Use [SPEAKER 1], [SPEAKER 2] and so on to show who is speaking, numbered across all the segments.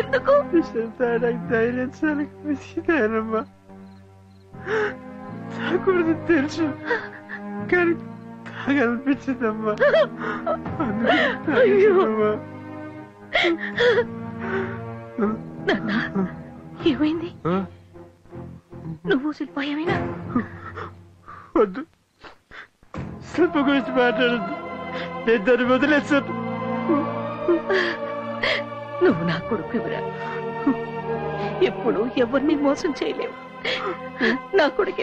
[SPEAKER 1] ఎందుకు?
[SPEAKER 2] నాకు ధైర్యం చాలమ్మా. తాకూడదు తెలుసు, కానీ తాగనిపించిందమ్మా.
[SPEAKER 1] ఏమైంది? నువ్వు శిల్ప ఏమైనా?
[SPEAKER 2] వద్దు, శిల్ప గురించి మాట్లాడద్దు. నేను దాన్ని వదిలేస్తాను.
[SPEAKER 1] నువ్వు నా కొడుకురా. ఎప్పుడు ఎవరిని మోసం చేయలేవు. నా కొడుకు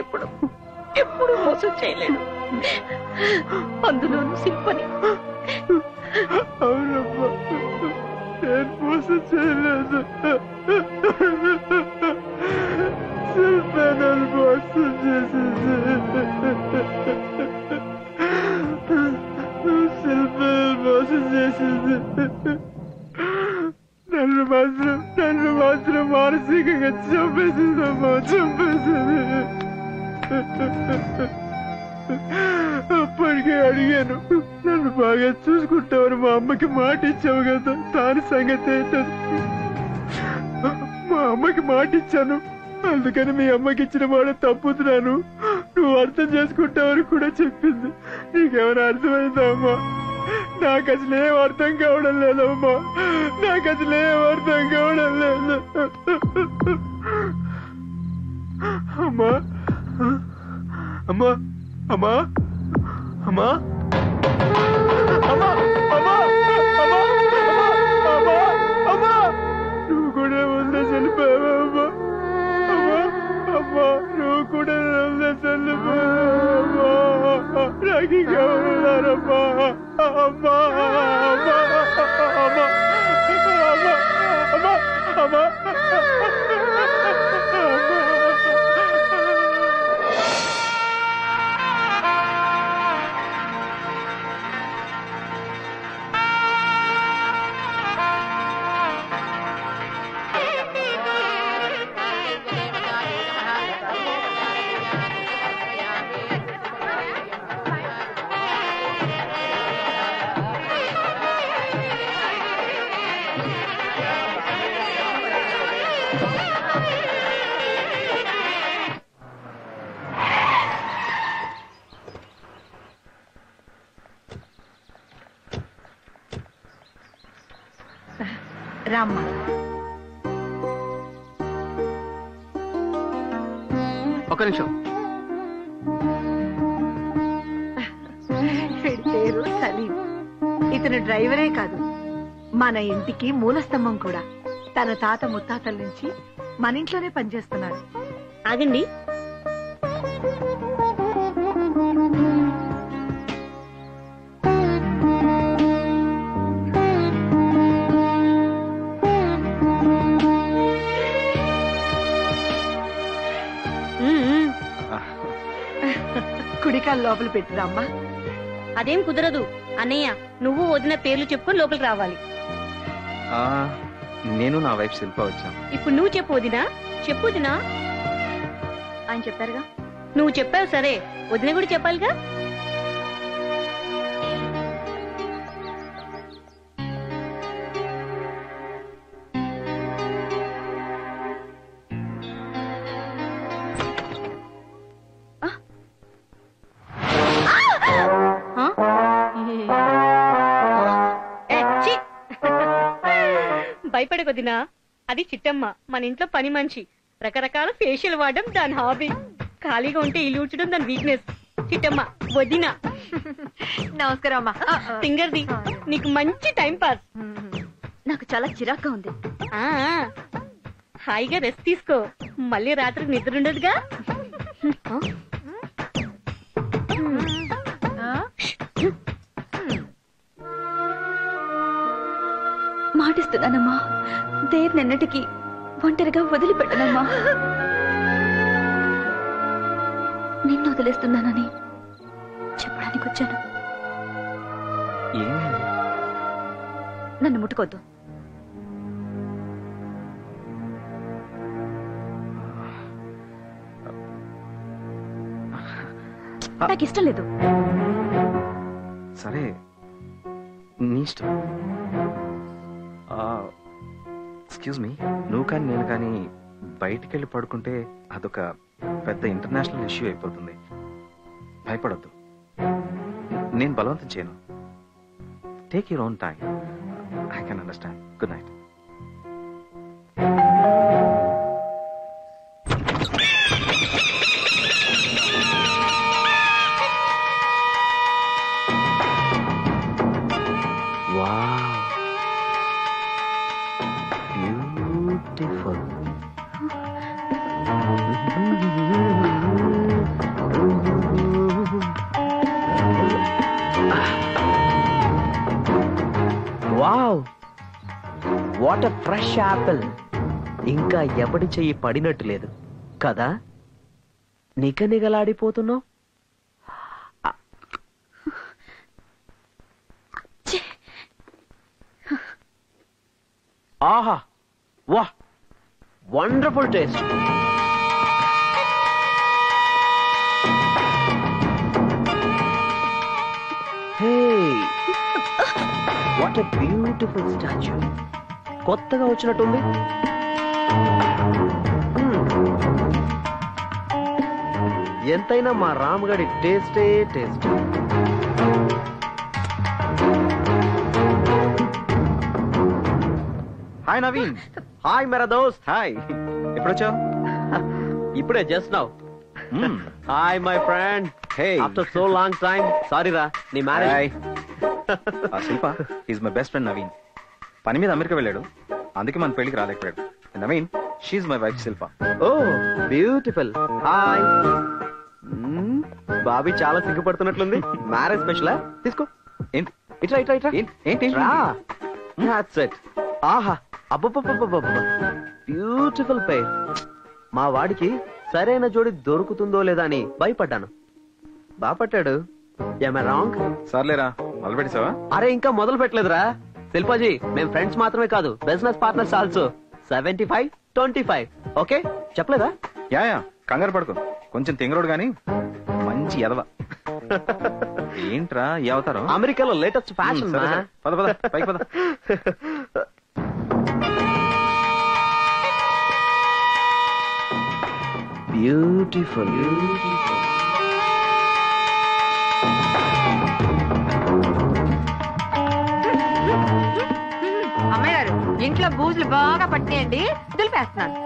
[SPEAKER 1] ఎప్పుడు మోసం చేయలేడు. అందులోనూ శిల్పని.
[SPEAKER 2] అవునమ్మా, నేను మోసం చేయలేదు. శిల్ప నన్ను మోసం చేసింది. శిల్ప మోసం చేసింది. నన్ను మాత్రం మానసికంగా చంపేసిందమ్మా, చంపేసింది. అప్పటికే అడిగాను, నన్ను బాగా చూసుకుంటావని మా అమ్మకి మాట ఇచ్చావు కదా, దాని సంగతి ఏంటది? మా అమ్మకి మాట ఇచ్చాను, అందుకని మీ అమ్మకి ఇచ్చిన మాట తప్పుతున్నాను, నువ్వు అర్థం చేసుకుంటావని కూడా చెప్పింది. నీకేమైనా అర్థమైందా అమ్మా? నాకు అసలు ఏం అర్థం కావడం లేదమ్మా, నాకు అసలు ఏం అర్థం కావడం లేదు. అమ్మా అమ్మా అమ్మా అమ్మా అమ్మా అమ్మా అమ్మా అమ్మా, నువ్వు కూడా వదిలే చనిపోయావా? అమ్మా అమ్మా, నువ్వు కూడా వదిలే చనిపోయావా? నాకు ఇంకెవరున్నారమ్మా? అమ్మా అమ్మా అమ్మా అమ్మా అమ్మా.
[SPEAKER 1] రామ్మ,
[SPEAKER 3] ఒక నిమిషం.
[SPEAKER 1] పేరు సలీం. ఇతను డ్రైవరే కాదు, మన ఇంటికి మూలస్తంభం కూడా. తన తాత ముత్తాతల నుంచి మన ఇంట్లోనే పనిచేస్తున్నాడు.
[SPEAKER 4] ఆగండి,
[SPEAKER 1] కుడికాలు లోపల పెట్టిరామ్మా.
[SPEAKER 4] అదేం కుదరదు అన్నయ్య, నువ్వు వదిన పేర్లు చెప్పుకొని లోపలికి రావాలి.
[SPEAKER 3] నేను నా వైఫ్ శిల్ప వచ్చాం.
[SPEAKER 4] ఇప్పుడు నువ్వు చెప్పు వదినా, చెప్పు వదినా.
[SPEAKER 1] ఆయన చెప్పారుగా.
[SPEAKER 4] నువ్వు చెప్పావు సరే, వదిన కూడా చెప్పాలిగా. భయపడకొద్దినా, అది చిట్టమ్మ, మన ఇంట్లో పని మనిషి. రకరకాల ఫేషియల్ వాడడం దాని హాబీ. ఖాళీగా ఉంటే ఇల్లు ఊడ్చడం దాని వీక్నెస్. చిట్టమ్మ వదినా.
[SPEAKER 1] నమస్కారం అమ్మా.
[SPEAKER 4] సింగర్ది, నీకు మంచి టైం పాస్.
[SPEAKER 1] నాకు చాలా చిరాగ్గా ఉంది.
[SPEAKER 4] హాయిగా రెస్ట్ తీసుకో, మళ్ళీ రాత్రి నిద్ర ఉండదుగా.
[SPEAKER 1] మాటిస్తున్నానమ్మా, దేవ్ నిన్నటికి ఒంటరిగా వదిలిపెట్టనమ్మా. నిన్ను వదిలేస్తున్నానని చెప్పడానికి వచ్చాను. నన్ను ముట్టుకోద్దు. నాకు ఇష్టం లేదు.
[SPEAKER 3] సరే, నీ ఇష్టం. ఎక్స్క్యూజ్ మీ, నువ్వు కానీ నేను కానీ బయటికి వెళ్ళి పడుకుంటే అదొక పెద్ద ఇంటర్నేషనల్ ఇష్యూ అయిపోతుంది. భయపడొద్దు, నేను బలవంతం చేయను. Take your own time, I can understand. Good night.
[SPEAKER 5] Wow, what a fresh apple. ఇంకా ఎవడి చెయ్యి పడినట్టు లేదు కదా, నిగనిగలాడిపోతున్నావు. ఆహా, వా, wonderful taste. Hey, what a beautiful statue. కొత్తగా వచ్చినట్టుంది. ఎంతైనా మా రాముగడి టేస్టే టేస్ట్.
[SPEAKER 3] హాయ్ నవీన్.
[SPEAKER 5] హాయ్ మేరా దోస్త్.
[SPEAKER 3] హాయ్, ఎప్పుడొచ్చావు?
[SPEAKER 5] ఇప్పుడే just now. Hi my friend.
[SPEAKER 3] Hey,
[SPEAKER 5] after so long time. Sorry రా, నీ marriage.
[SPEAKER 3] Shilpa is my best friend Naveen. పని మీద అమెరికా వెళ్ళాడు, అందుకే మన పెళ్లికి రాలేకపోయాడు. Naveen, she my wife Shilpa.
[SPEAKER 5] Oh beautiful. Hi. బాబీ చాలా సిగ్గుపడుతున్నట్లుంది. మ్యారేజ్ స్పెషలా? తీసుకో.
[SPEAKER 3] ఏంటి
[SPEAKER 5] ఇట్రా ఇట్రా ఇట్రా.
[SPEAKER 3] ఏంటి?
[SPEAKER 5] That's it. ఆహా, అబ్బబ్బబ్బబ్బబ్బ, బ్యూటిఫుల్ పేర్. మా వాడికి సరైన జోడి దొరుకుతుందో లేదా అని భయపడ్డాను. బాపట్టాడు. Am I wrong?
[SPEAKER 3] సర్లేరా, మొదలు పెట్టేసావా?
[SPEAKER 5] అరే ఇంకా మొదలు పెట్టలేదురా శిల్పాజీ. మేము ఫ్రెండ్స్ మాత్రమే కాదు, బిజినెస్ పార్ట్నర్స్ ఆల్సో. 75-25. ఓకే, చెప్పలేదా?
[SPEAKER 3] యా, కంగారు పడుకో. కొంచెం తింగరోడు గాని మంచి ఎదవ. ఏంట్రా ఈ అవతారం?
[SPEAKER 5] అమెరికాలో లేటెస్ట్ ఫ్యాషన్.
[SPEAKER 3] పద పద, పైకి పద.
[SPEAKER 5] బ్యూటిఫుల్.
[SPEAKER 1] అమ్మాయి గారు, ఇంట్లో బూజులు బాగా పట్టినాయండి, దులిపేస్తున్నాను.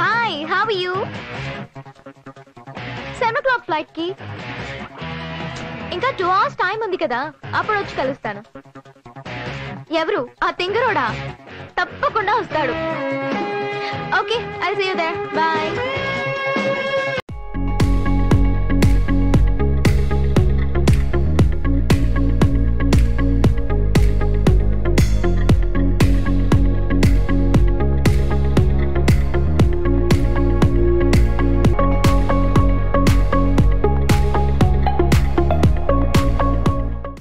[SPEAKER 6] Hi, how are you? 7 o'clock flight కి ఇంకా 2 hours టైం ఉంది కదా, అప్పుడు వచ్చి కలుస్తాను. ఎవరు ఆ తింగరోడా? తప్పకుండా వస్తాడు. Okay, I see you there. By.